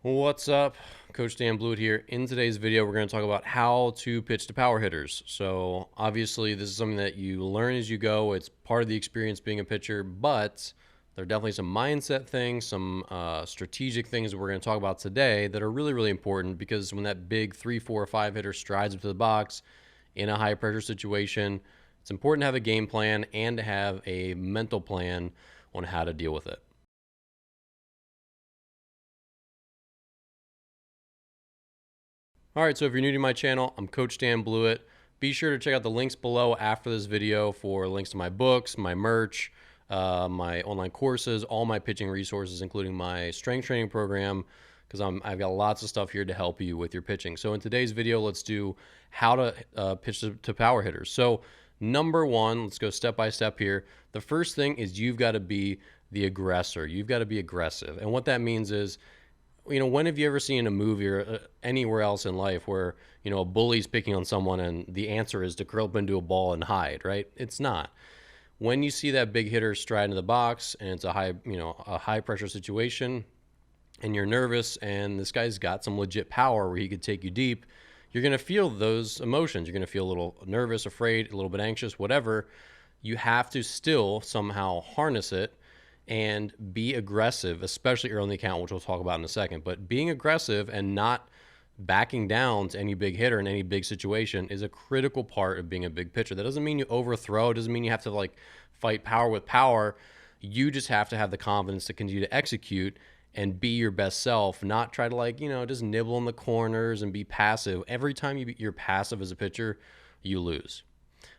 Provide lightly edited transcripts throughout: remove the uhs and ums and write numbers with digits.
What's up? Coach Dan Blewett here. In today's video, we're going to talk about how to pitch to power hitters. So obviously this is something that you learn as you go. It's part of the experience being a pitcher, but there are definitely some mindset things, some strategic things that we're going to talk about today that are really, really important, because when that big 3, 4, or 5 hitter strides up to the box in a high pressure situation, it's important to have a game plan and to have a mental plan on how to deal with it. All right, so if you're new to my channel, I'm Coach Dan Blewett. Be sure to check out the links below after this video for links to my books, my merch, my online courses, all my pitching resources, including my strength training program, because I've got lots of stuff here to help you with your pitching. So in today's video, let's do how to pitch to power hitters. So number one, let's go step by step here. The first thing is you've got to be the aggressor. You've got to be aggressive. And what that means is, when have you ever seen a movie or anywhere else in life where, a bully's picking on someone and the answer is to curl up into a ball and hide, right? It's not. When you see that big hitter stride into the box and it's a high pressure situation and you're nervous and this guy's got some legit power where he could take you deep, you're going to feel those emotions. You're going to feel a little nervous, afraid, a little bit anxious, whatever. You have to still somehow harness it and be aggressive, especially early in the account, which we'll talk about in a second. But being aggressive and not backing down to any big hitter in any big situation is a critical part of being a big pitcher. That doesn't mean you overthrow. It doesn't mean you have to fight power with power. You just have to have the confidence to continue to execute and be your best self, not try to just nibble in the corners and be passive. Every time you're passive as a pitcher, you lose.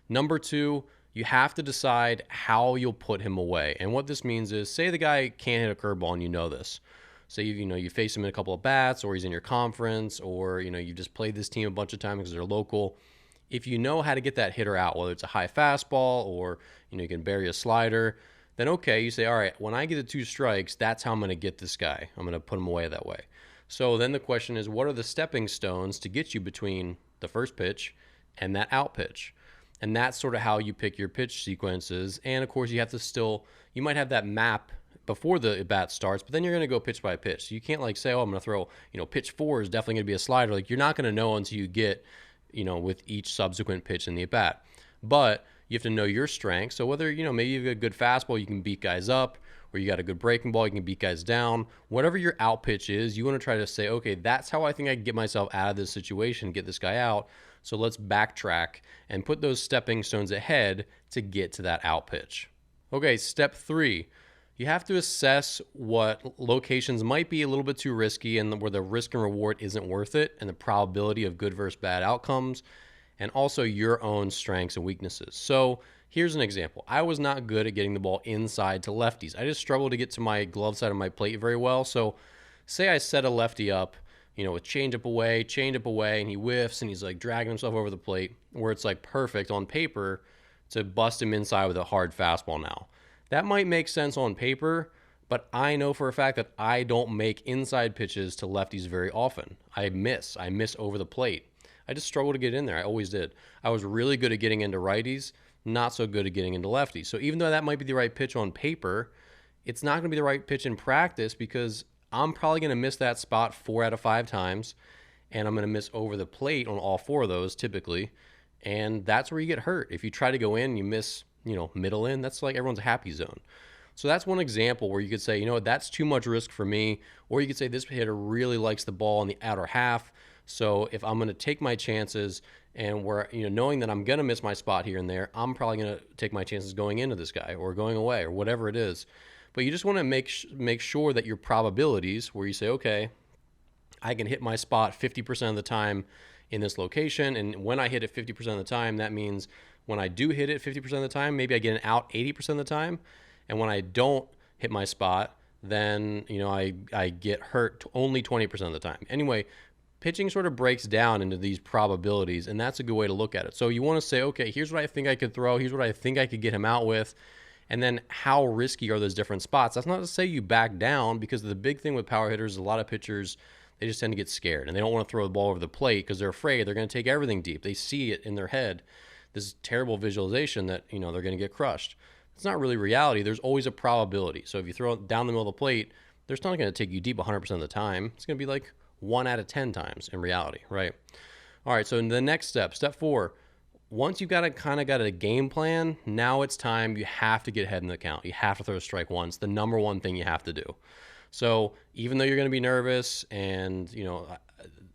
Number two, you have to decide how you'll put him away. And what this means is, say the guy can't hit a curveball and you know this. Say you face him in a couple of bats, or he's in your conference, or you just played this team a bunch of times because they're local. If you know how to get that hitter out, whether it's a high fastball or you can bury a slider, then okay, you say, all right, when I get the 2 strikes, that's how I'm going to get this guy. I'm going to put him away that way. So then the question is, what are the stepping stones to get you between the first pitch and that out pitch? And that's sort of how you pick your pitch sequences. And of course, you might have that map before the bat starts, but then you're going to go pitch by pitch. So you can't say, oh, I'm going to throw, pitch 4 is definitely going to be a slider. You're not going to know until you get, with each subsequent pitch in the at bat. But you have to know your strengths. So whether, maybe you've got a good fastball, you can beat guys up, or you got a good breaking ball, you can beat guys down. Whatever your out pitch is, you want to try to say, okay, that's how I think I can get myself out of this situation, get this guy out. So let's backtrack and put those stepping stones ahead to get to that out pitch. Okay, step 3. You have to assess what locations might be a little bit too risky and where the risk and reward isn't worth it, and the probability of good versus bad outcomes, and also your own strengths and weaknesses. So here's an example. I was not good at getting the ball inside to lefties. I just struggled to get to my glove side of my plate very well. So say I set a lefty up, with change up away, and he whiffs and he's dragging himself over the plate, where it's perfect on paper to bust him inside with a hard fastball now. That might make sense on paper, but I know for a fact that I don't make inside pitches to lefties very often. I miss over the plate. I just struggle to get in there. I always did. I was really good at getting into righties, not so good at getting into lefties. So even though that might be the right pitch on paper, it's not going to be the right pitch in practice, because I'm probably going to miss that spot 4 out of 5 times, and I'm going to miss over the plate on all 4 of those typically, and that's where you get hurt. If you try to go in and you miss, middle in, that's everyone's happy zone. So that's one example where you could say, that's too much risk for me. Or you could say this hitter really likes the ball in the outer half, so if I'm going to take my chances and knowing that I'm going to miss my spot here and there, I'm probably going to take my chances going into this guy or going away or whatever it is. But you just want to make sure that your probabilities, where you say, okay, I can hit my spot 50% of the time in this location, and when I hit it 50% of the time, that means when I do hit it 50% of the time, maybe I get an out 80% of the time, and when I don't hit my spot, then I get hurt only 20% of the time. Anyway, pitching sort of breaks down into these probabilities, and that's a good way to look at it. So you want to say, okay, here's what I think I could throw, here's what I think I could get him out with, and then how risky are those different spots. That's not to say you back down, because the big thing with power hitters is a lot of pitchers, they just tend to get scared, and they don't want to throw the ball over the plate because they're afraid they're going to take everything deep. They see it in their head, this terrible visualization that they're going to get crushed. It's not really reality. There's always a probability. So if you throw it down the middle of the plate, they're still not going to take you deep 100% of the time. It's going to be like 1 out of 10 times in reality, right? All right, so in the next step, step 4, once you've got a game plan, now it's time. You have to get ahead in the count. You have to throw a strike one. It's the number one thing you have to do. So even though you're going to be nervous, and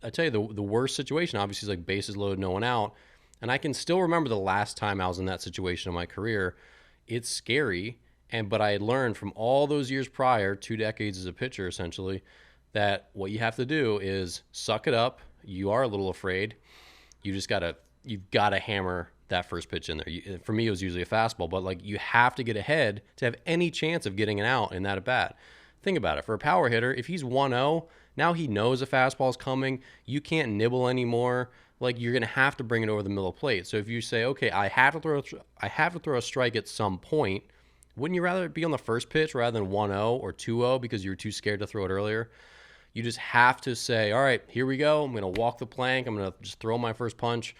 I tell you, the worst situation obviously is like bases loaded, no one out. And I can still remember the last time I was in that situation in my career. It's scary, but I had learned from all those years prior, 2 decades as a pitcher essentially, that what you have to do is suck it up. You are a little afraid. You've got to hammer that first pitch in there. For me, it was usually a fastball, but like you have to get ahead to have any chance of getting it out in that at bat. Think about it. For a power hitter, if he's 1-0, now he knows a fastball is coming. You can't nibble anymore. Like you're going to have to bring it over the middle of the plate. So if you say, okay, I have to throw a strike at some point, wouldn't you rather be on the first pitch rather than 1-0 or 2-0 because you were too scared to throw it earlier? You just have to say, all right, here we go. I'm going to walk the plank. I'm going to just throw my first punch,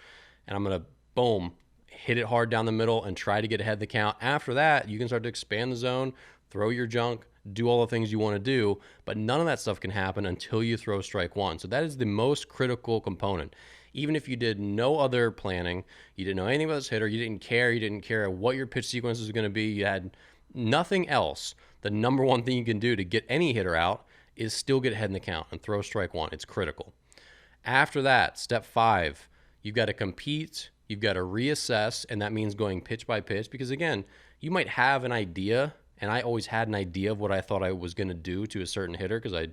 and I'm going to, boom, hit it hard down the middle and try to get ahead of the count. After that, you can start to expand the zone, throw your junk, do all the things you want to do, but none of that stuff can happen until you throw strike one. So that is the most critical component. Even if you did no other planning, you didn't know anything about this hitter, you didn't care what your pitch sequence was going to be, you had nothing else, the number one thing you can do to get any hitter out is still get ahead in the count and throw strike one. It's critical. After that, step 5, you've got to compete, you've got to reassess, and that means going pitch by pitch because, again, you might have an idea, and I always had an idea of what I thought I was going to do to a certain hitter because I'd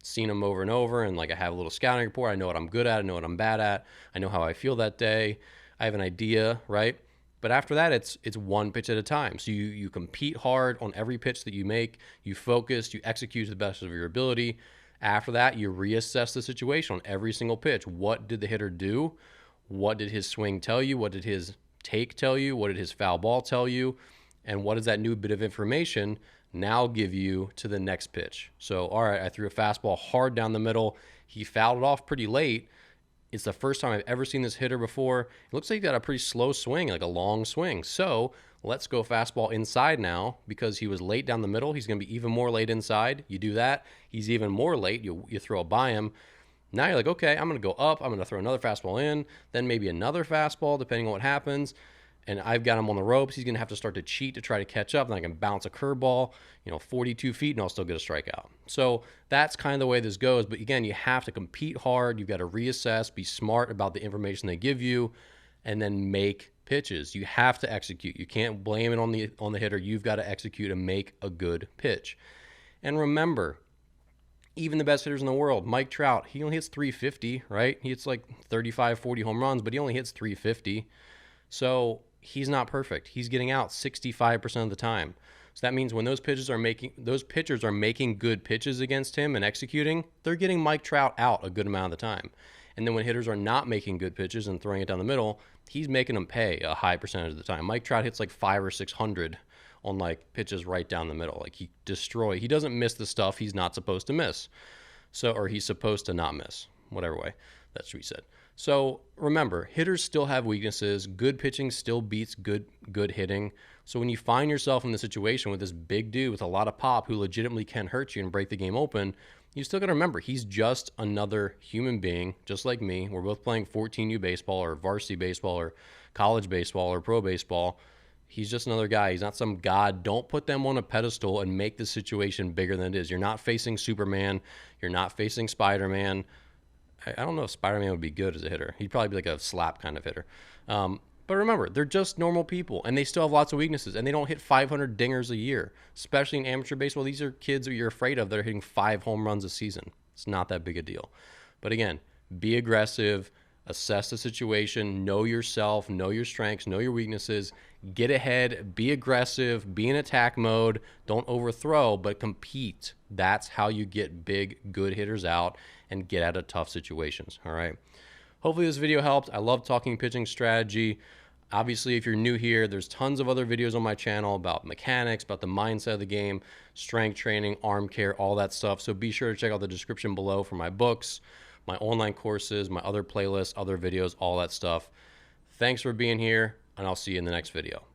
seen him over and over, and like I have a little scouting report. I know what I'm good at. I know what I'm bad at. I know how I feel that day. I have an idea, right? But after that, it's one pitch at a time. So you compete hard on every pitch that you make. You focus, you execute to the best of your ability. After that, you reassess the situation on every single pitch. What did the hitter do? What did his swing tell you? What did his take tell you? What did his foul ball tell you? And what does that new bit of information now give you to the next pitch? So, all right, I threw a fastball hard down the middle. He fouled it off pretty late. It's the first time I've ever seen this hitter before. It looks like he got a pretty slow swing, like a long swing. So let's go fastball inside now because he was late down the middle. He's going to be even more late inside. You do that. He's even more late. You throw it by him. Now you're like, okay, I'm going to go up. I'm going to throw another fastball in, then maybe another fastball, depending on what happens. And I've got him on the ropes. He's going to have to start to cheat to try to catch up. Then I can bounce a curveball, 42 feet, and I'll still get a strikeout. So that's kind of the way this goes. But again, you have to compete hard. You've got to reassess, be smart about the information they give you, and then make pitches. You have to execute. You can't blame it on the hitter. You've got to execute and make a good pitch. And remember, even the best hitters in the world, Mike Trout, he only hits 350, right? He hits like 35, 40 home runs, but he only hits 350. So he's not perfect. He's getting out 65% of the time. So that means when those pitchers are making good pitches against him and executing, they're getting Mike Trout out a good amount of the time. And then when hitters are not making good pitches and throwing it down the middle, he's making them pay a high percentage of the time. Mike Trout hits like 500 or 600 on like pitches right down the middle. Like he doesn't miss the stuff he's not supposed to miss. Or he's supposed to not miss. Whatever way that should be said. So remember, hitters still have weaknesses. Good pitching still beats good hitting. So when you find yourself in the situation with this big dude with a lot of pop who legitimately can hurt you and break the game open, you still got to remember he's just another human being, just like me. We're both playing 14U baseball or varsity baseball or college baseball or pro baseball. He's just another guy. He's not some god. Don't put them on a pedestal and make the situation bigger than it is. You're not facing Superman. You're not facing Spider-Man. I don't know if Spider-Man would be good as a hitter. He'd probably be like a slap kind of hitter. But remember, they're just normal people, and they still have lots of weaknesses, and they don't hit 500 dingers a year, especially in amateur baseball. These are kids that you're afraid of that are hitting 5 home runs a season. It's not that big a deal. But again, be aggressive, assess the situation, know yourself, know your strengths, know your weaknesses, get ahead, be aggressive, be in attack mode, don't overthrow, but compete. That's how you get big, good hitters out and get out of tough situations, all right? Hopefully this video helped. I love talking pitching strategy. Obviously, if you're new here, there's tons of other videos on my channel about mechanics, about the mindset of the game, strength training, arm care, all that stuff. So be sure to check out the description below for my books, my online courses, my other playlists, other videos, all that stuff. Thanks for being here, and I'll see you in the next video.